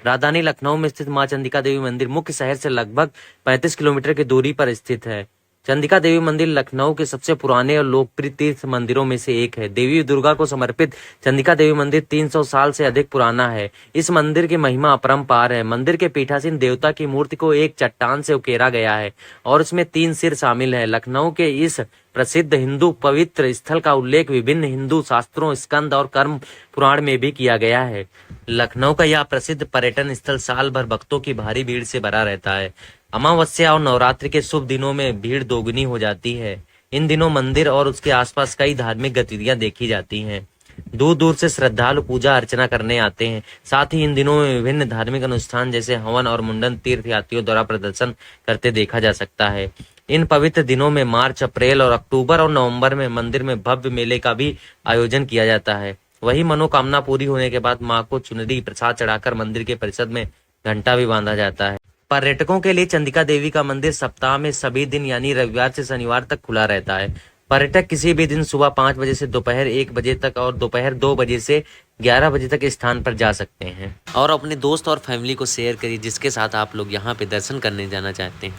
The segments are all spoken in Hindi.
राजधानी लखनऊ में स्थित मां चंडिका देवी मंदिर मुख्य शहर से लगभग 35 किलोमीटर की दूरी पर स्थित है। चंडिका देवी मंदिर लखनऊ के सबसे पुराने और लोकप्रिय तीर्थ मंदिरों में से एक है। देवी दुर्गा को समर्पित चंडिका देवी मंदिर 300 साल से अधिक पुराना है। इस मंदिर की महिमा अपरंपार है। मंदिर के पीठासीन देवता की मूर्ति को एक चट्टान से उकेरा गया है और उसमें 3 सिर शामिल है। लखनऊ के इस प्रसिद्ध हिंदू पवित्र स्थल का उल्लेख विभिन्न हिंदू शास्त्रों, स्कंद और कर्म पुराण में भी किया गया है। लखनऊ का यह प्रसिद्ध पर्यटन स्थल साल भर भक्तों की भारी भीड़ से भरा रहता है। अमावस्या और नवरात्रि के शुभ दिनों में भीड़ दोगुनी हो जाती है। इन दिनों मंदिर और उसके आसपास कई धार्मिक गतिविधियां देखी जाती हैं। दूर दूर से श्रद्धालु पूजा अर्चना करने आते हैं। साथ ही इन दिनों में विभिन्न धार्मिक अनुष्ठान जैसे हवन और मुंडन तीर्थ यात्रियों द्वारा प्रदर्शन करते देखा जा सकता है। इन पवित्र दिनों में मार्च, अप्रैल और अक्टूबर और नवंबर में मंदिर में भव्य मेले का भी आयोजन किया जाता है। वही मनोकामना पूरी होने के बाद मां को चुनरी प्रसाद चढ़ाकर मंदिर के परिसर में घंटा भी बांधा जाता है। पर्यटकों के लिए चंडिका देवी का मंदिर सप्ताह में सभी दिन यानी रविवार से शनिवार तक खुला रहता है। पर्यटक किसी भी दिन सुबह 5 बजे से दोपहर 1 बजे तक और दोपहर 2 बजे से 11 बजे तक इस स्थान पर जा सकते हैं। और अपने दोस्त और फैमिली को शेयर करिए जिसके साथ आप लोग यहाँ पे दर्शन करने जाना चाहते हैं।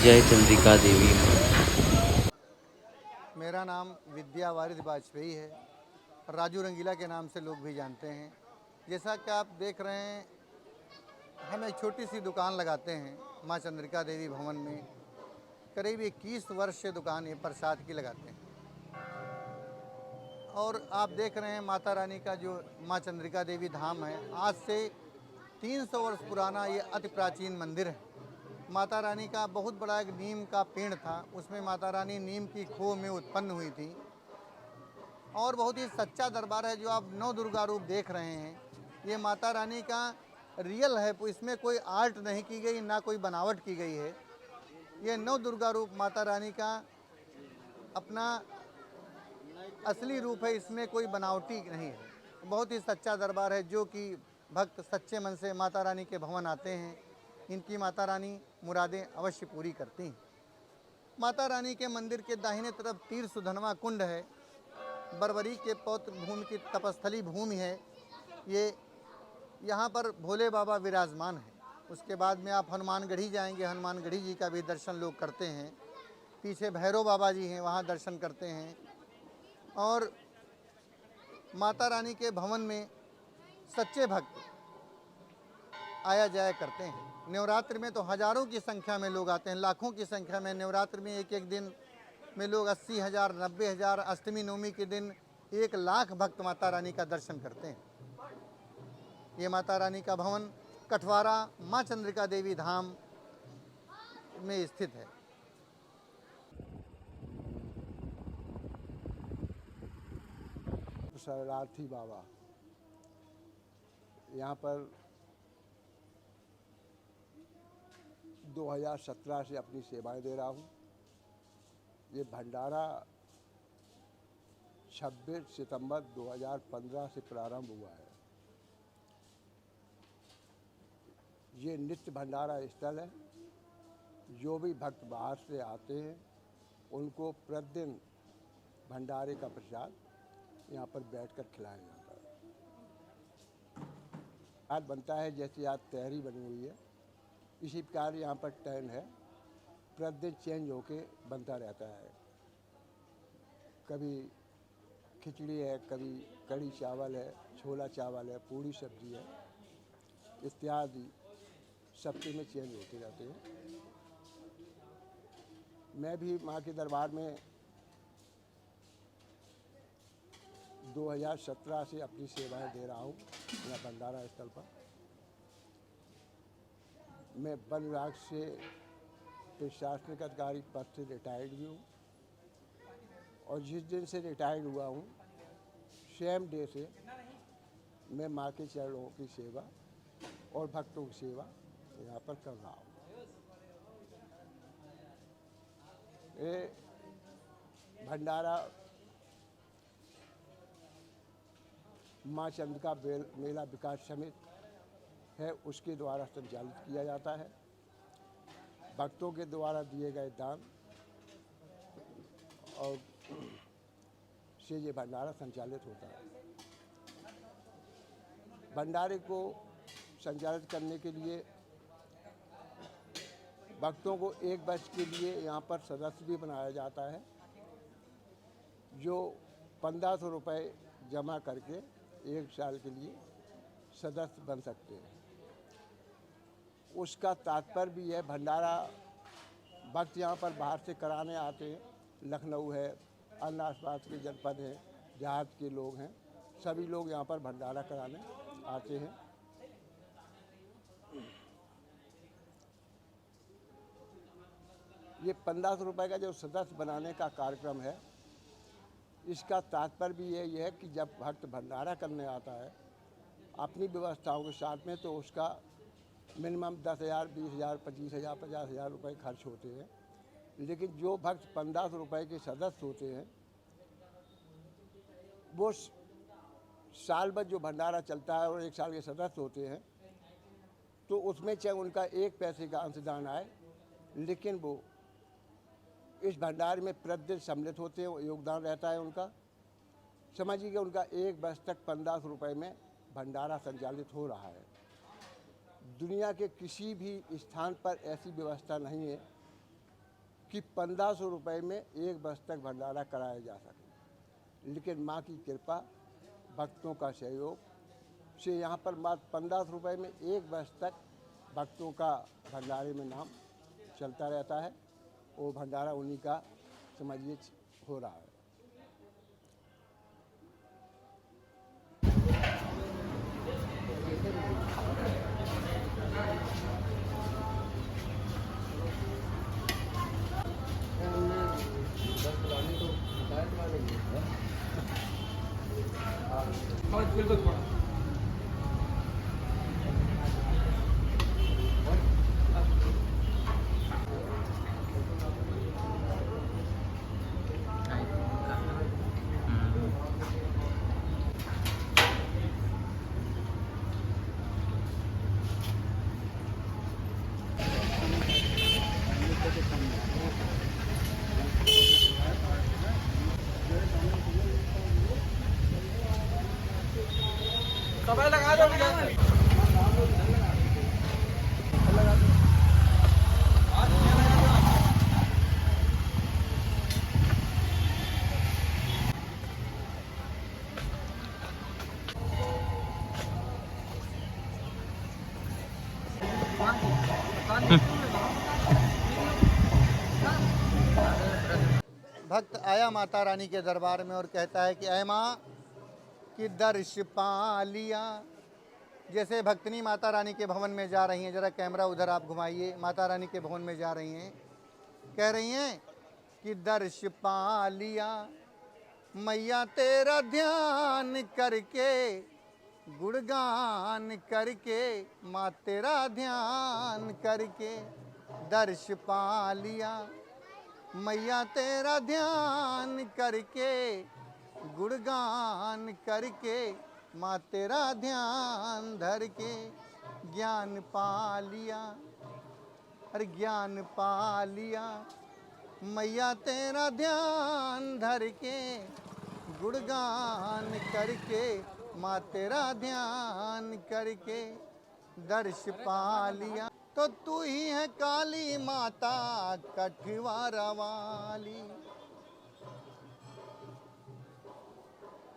जय चंद्रिका देवी। मेरा नाम विद्या वारिद वाजपेयी है। राजू रंगीला के नाम से लोग भी जानते हैं। जैसा कि आप देख रहे हैं, हम एक छोटी सी दुकान लगाते हैं मां चंद्रिका देवी भवन में। करीब 21 वर्ष से दुकान ये प्रसाद की लगाते हैं। और आप देख रहे हैं माता रानी का जो मां चंद्रिका देवी धाम है, आज से 300 वर्ष पुराना ये अति प्राचीन मंदिर है। माता रानी का बहुत बड़ा एक नीम का पेड़ था, उसमें माता रानी नीम की खोह में उत्पन्न हुई थी। और बहुत ही सच्चा दरबार है जो आप नौ दुर्गा रूप देख रहे हैं। ये माता रानी का रियल है, इसमें कोई आर्ट नहीं की गई, ना कोई बनावट की गई है। ये नौ दुर्गा रूप माता रानी का अपना असली रूप है, इसमें कोई बनावटी नहीं है। बहुत ही सच्चा दरबार है जो कि भक्त सच्चे मन से माता रानी के भवन आते हैं, इनकी माता रानी मुरादें अवश्य पूरी करती हैं। माता रानी के मंदिर के दाहिने तरफ तीर सुधनवा कुंड है। बरबरी के पौत्र भूमि की तपस्थली भूमि है ये। यहाँ पर भोले बाबा विराजमान है। उसके बाद में आप हनुमानगढ़ी जाएंगे, हनुमानगढ़ी जी का भी दर्शन लोग करते हैं। पीछे भैरव बाबा जी हैं, वहाँ दर्शन करते हैं। और माता रानी के भवन में सच्चे भक्त आया जाया करते हैं। नवरात्र में तो हज़ारों की संख्या में लोग आते हैं, लाखों की संख्या में। नवरात्र में एक एक दिन में लोग 80,000, 90,000, अष्टमी नवमी के दिन 1 लाख भक्त माता रानी का दर्शन करते हैं। ये माता रानी का भवन कठवारा मां चंद्रिका देवी धाम में स्थित है। शरणार्थी बाबा यहाँ पर 2017 से अपनी सेवाएं दे रहा हूँ। ये भंडारा 26 सितंबर 2015 से प्रारंभ हुआ है। ये नित्य भंडारा स्थल है। जो भी भक्त बाहर से आते हैं उनको प्रतिदिन भंडारे का प्रसाद यहाँ पर बैठकर खिलाया जाता है। आज बनता है जैसे आज तहरी बनी हुई है, इसी प्रकार यहाँ पर टर्न है, प्रतिदिन चेंज होके बनता रहता है। कभी खिचड़ी है, कभी कढ़ी चावल है, छोला चावल है, पूरी सब्जी है, इत्यादि सब्जी में चेंज होते रहते हैं। मैं भी माँ के दरबार में 2017 से अपनी सेवाएं दे रहा हूँ यहाँ भंडारा स्थल पर। मैं वन विभाग से प्रशासनिक अधिकारी पद से रिटायर्ड भी हूँ। और जिस दिन से रिटायर्ड हुआ हूँ, सेम डे से मैं माँ के चरणों की सेवा और भक्तों की सेवा यहाँ पर कर रहा हूँ। ये भंडारा माँ चंद्रिका मेला विकास समिति है, उसके द्वारा संचालित किया जाता है। भक्तों के द्वारा दिए गए दान और से ये भंडारा संचालित होता है। भंडारे को संचालित करने के लिए भक्तों को एक वर्ष के लिए यहाँ पर सदस्य भी बनाया जाता है, जो 1500 रुपये जमा करके 1 साल के लिए सदस्य बन सकते हैं। उसका तात्पर्य भी है, भंडारा भक्त यहाँ पर बाहर से कराने आते हैं, लखनऊ है, अन्य आसपास के जनपद हैं, देहात के लोग हैं, सभी लोग यहाँ पर भंडारा कराने आते हैं। ये 1500 रुपये का जो सदस्य बनाने का कार्यक्रम है, इसका तात्पर्य भी यही है कि जब भक्त भंडारा करने आता है अपनी व्यवस्थाओं के साथ में, तो उसका मिनिमम 10,000, 20,000, 25,000, 50,000 रुपये खर्च होते हैं। लेकिन जो भक्त 1500 रुपये के सदस्य होते हैं, वो साल भर जो भंडारा चलता है और 1 साल के सदस्य होते हैं, तो उसमें चाहे उनका 1 पैसे का अंशदान आए, लेकिन वो इस भंडारे में प्रतिदिन सम्मिलित होते हैं, योगदान रहता है उनका। समझिए कि उनका 1 वर्ष तक 1500 रुपये में भंडारा संचालित हो रहा है। दुनिया के किसी भी स्थान पर ऐसी व्यवस्था नहीं है कि 1500 रुपये में 1 वर्ष तक भंडारा कराया जा सके। लेकिन माँ की कृपा, भक्तों का सहयोग से यहाँ पर मात्र 1500 रुपये में 1 वर्ष तक भक्तों का भंडारे में नाम चलता रहता है, और भंडारा उन्हीं का समझिए हो रहा है। भक्त आया माता रानी के दरबार में और कहता है कि ऐ माँ कि दर्श पा लिया। जैसे भक्तनी माता रानी के भवन में जा रही हैं, जरा कैमरा उधर आप घुमाइए, माता रानी के भवन में जा रही हैं, कह रही हैं कि दर्श पा लिया मैया तेरा ध्यान करके, गुणगान करके, माँ तेरा ध्यान करके, दर्श पा लिया मैया तेरा ध्यान करके, गुणगान करके, माँ तेरा ध्यान धर के, ज्ञान पा लिया, अरे ज्ञान पा लिया मैया तेरा ध्यान धर के, गुणगान करके, माँ तेरा ध्यान करके, दर्श पा लिया। तो तू ही है काली माता कठवारा वाली,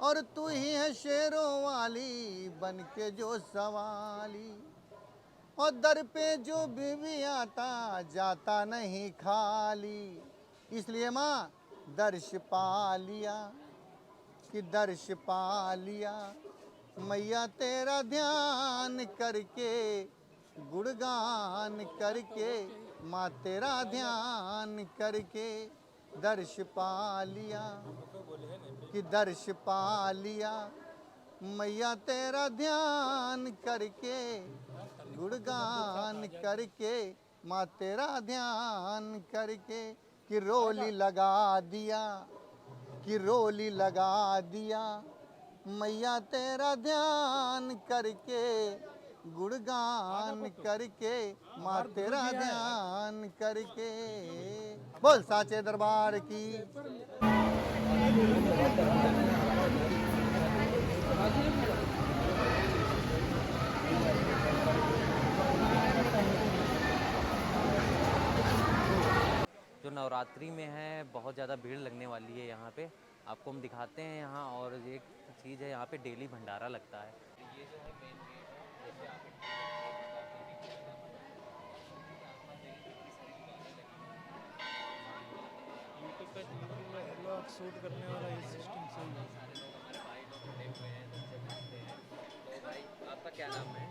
और तू ही है शेरों वाली बन के जो सवाली, और दर पे जो बीवी आता जाता नहीं खाली। इसलिए माँ दर्श पा लिया कि दर्श पा लिया मैया तेरा ध्यान करके, गुणगान करके, माँ तेरा ध्यान करके, दर्श पा लिया कि दर्श पा लिया मैया तेरा ध्यान करके, गुणगान करके, माँ तेरा ध्यान करके, कि रोली लगा दिया, कि रोली लगा दिया मैया तेरा ध्यान करके, गुणगान करके, माँ तेरा ध्यान करके। बोल साचे दरबार की। नवरात्रि में है, बहुत ज़्यादा भीड़ लगने वाली है यहाँ पे। आपको हम दिखाते हैं यहाँ। और एक चीज़ है, यहाँ पे डेली भंडारा लगता है। ये जो है मेन गेट है, जैसे आप यूट्यूब पे व्लॉग शूट करने वाला ये सिस्टम सही है। सारे लोग हमारे भाई लोग जुड़े हुए हैं, सबसे मिलते हैं। तो भाई आपका क्या नाम है?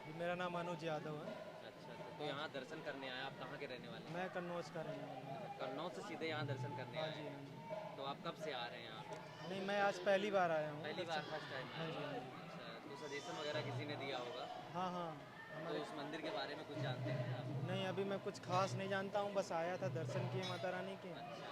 जी, मेरा नाम अनुज यादव है। अच्छा, तो यहाँ दर्शन करने आए, आप कहाँ के रहने वाले हैं? मैं कन्नौज का रहने वाला हूँ। कन्नौज से सीधे यहाँ दर्शन करने हाँ आए जी, हैं। हाँ जी। तो आप कब से आ रहे हैं यहाँ पे? नहीं, मैं आज पहली बार आया हूँ। पहली बार, फर्स्ट टाइम? हाँ जी, हाँ जी। अच्छा, तो सजेशन वगैरह किसी ने दिया होगा? हाँ हाँ, तो हमारे इस मंदिर के बारे में कुछ जानते हैं आप? नहीं, अभी मैं कुछ खास नहीं जानता हूँ, बस आया था दर्शन किए माता रानी के। अच्छा,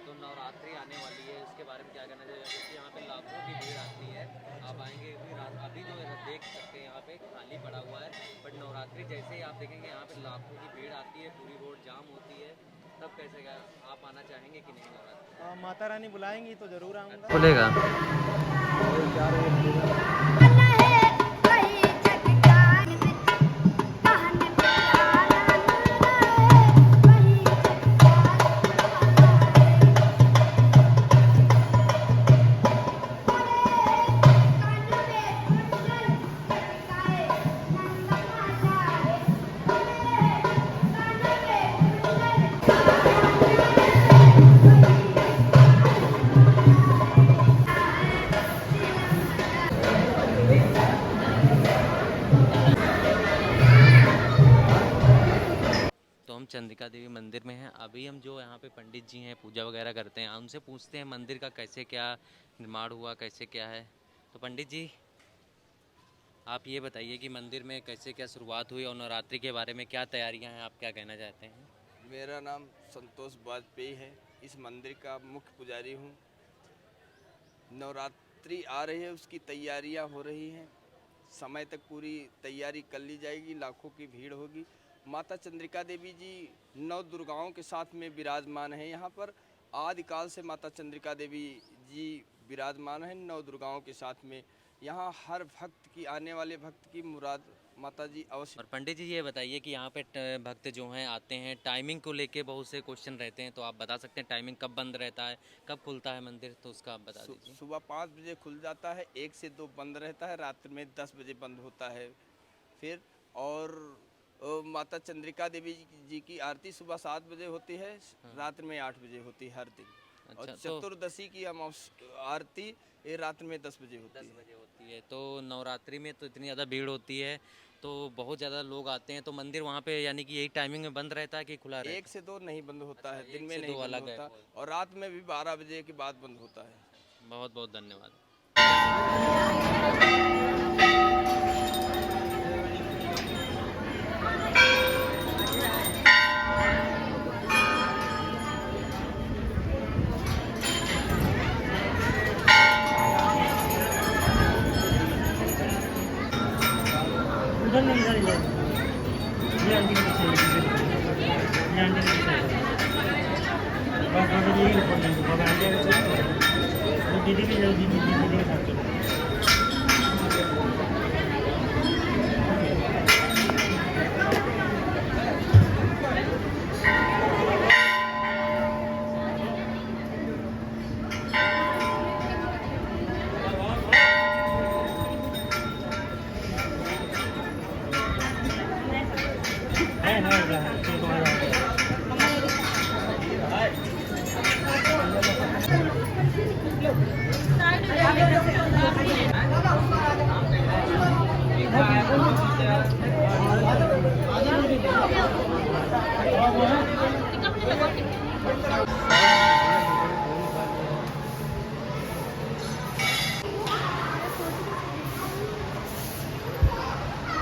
तो नवरात्रि आने वाली है, उसके बारे में क्या कहना चाहिए? क्योंकि यहाँ पे लाखों की भीड़ आती है। आप आएंगे भी रात, अभी जो है देख सकते हैं यहाँ पे खाली पड़ा हुआ है, बट नवरात्रि जैसे ही आप देखेंगे यहाँ पे लाखों की भीड़ आती है, पूरी रोड जाम होती है। तब कैसे क्या आप आना चाहेंगे कि नहीं नवरात्रि? माता रानी बुलाएंगी तो ज़रूर आऊँगा। खुलेगा? तो हम चंद्रिका देवी मंदिर में हैं। अभी हम जो यहाँ पे पंडित जी हैं पूजा वगैरह करते हैं, उनसे पूछते हैं मंदिर का कैसे क्या निर्माण हुआ, कैसे क्या है। तो पंडित जी आप ये बताइए कि मंदिर में कैसे क्या शुरुआत हुई और नवरात्रि के बारे में क्या तैयारियां हैं, आप क्या कहना चाहते हैं? मेरा नाम संतोष वाजपेयी है, इस मंदिर का मुख्य पुजारी हूँ। नवरात्रि आ रही है, उसकी तैयारियां हो रही हैं। समय तक पूरी तैयारी कर ली जाएगी, लाखों की भीड़ होगी। माता चंद्रिका देवी जी 9 दुर्गाओं के साथ में विराजमान हैं। यहाँ पर आदिकाल से माता चंद्रिका देवी जी विराजमान हैं 9 दुर्गाओं के साथ में। यहाँ हर भक्त की, आने वाले भक्त की मुराद माता जी अवश्य। और पंडित जी ये बताइए कि यहाँ पे भक्त जो हैं आते हैं, टाइमिंग को लेके बहुत से क्वेश्चन रहते हैं, तो आप बता सकते हैं टाइमिंग कब बंद रहता है, कब खुलता है मंदिर, तो उसका आप बता दीजिए। सुबह 5 बजे खुल जाता है, 1 से 2 बंद रहता है, रात में 10 बजे बंद होता है। फिर और माता चंद्रिका देवी जी की आरती सुबह 7 बजे होती है, रात में 8 बजे होती है हर दिन। और अच्छा, तो चतुर्दशी की आरती ये रात में 10 बजे होती 10 है। बजे होती है। तो नवरात्रि में तो इतनी ज़्यादा भीड़ होती है, तो बहुत ज़्यादा लोग आते हैं, तो मंदिर वहाँ पे यानी कि यही टाइमिंग में बंद रहता है कि खुला रहता है? 1 से 2 नहीं बंद होता है, अच्छा, दिन 1 में से नहीं 2 बंद अलग है। होता, और रात में भी 12 बजे के बाद बंद होता है। बहुत बहुत धन्यवाद।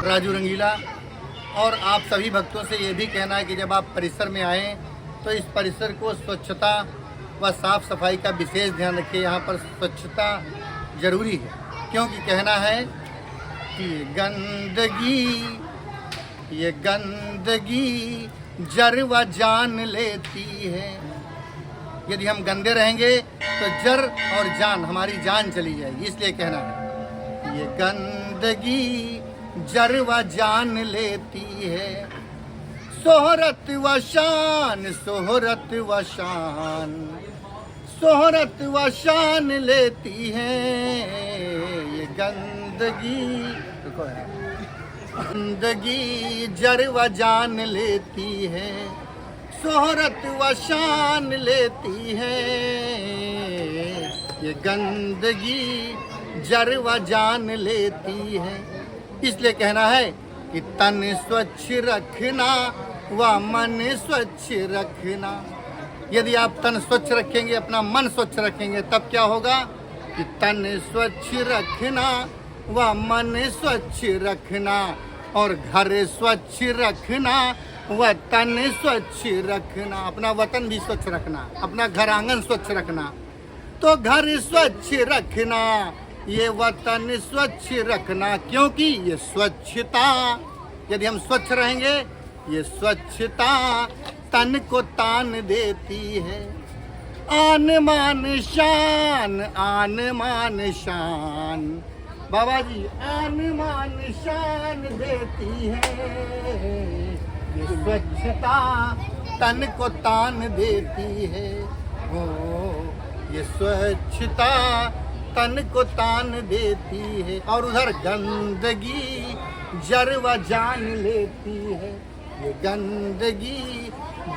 राजू रंगीला। और आप सभी भक्तों से ये भी कहना है कि जब आप परिसर में आएँ तो इस परिसर को स्वच्छता व साफ सफाई का विशेष ध्यान रखें। यहाँ पर स्वच्छता जरूरी है, क्योंकि कहना है कि ये गंदगी जर व जान लेती है। यदि हम गंदे रहेंगे तो जर और जान, हमारी जान चली जाएगी। इसलिए कहना है ये गंदगी जर व जान लेती है, शोहरत व शान, शोहरत व शान, शोहरत व शान लेती है ये गंदगी, गंदगी जर व जान लेती है, शोहरत व शान लेती है ये गंदगी जर व जान लेती है। इसलिए कहना है कि तन स्वच्छ रखना व मन स्वच्छ रखना। यदि आप तन स्वच्छ रखेंगे, अपना मन स्वच्छ रखेंगे, तब क्या होगा कि तन स्वच्छ रखना व मन स्वच्छ रखना, और घर स्वच्छ रखना व तन स्वच्छ रखना। अपना वतन भी स्वच्छ रखना, अपना घर आंगन स्वच्छ रखना। तो घर स्वच्छ रखना, ये वतन स्वच्छ रखना, क्योंकि ये स्वच्छता, यदि हम स्वच्छ रहेंगे, ये स्वच्छता तन को तान देती है। आन मान शान, आन मान शान, बाबा जी आन मान शान देती है। ये स्वच्छता तन को तान देती है। ओ ये स्वच्छता तन को तान देती है। और उधर गंदगी जर व जान लेती है, ये गंदगी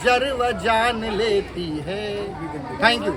जर व जान लेती है। Thank you.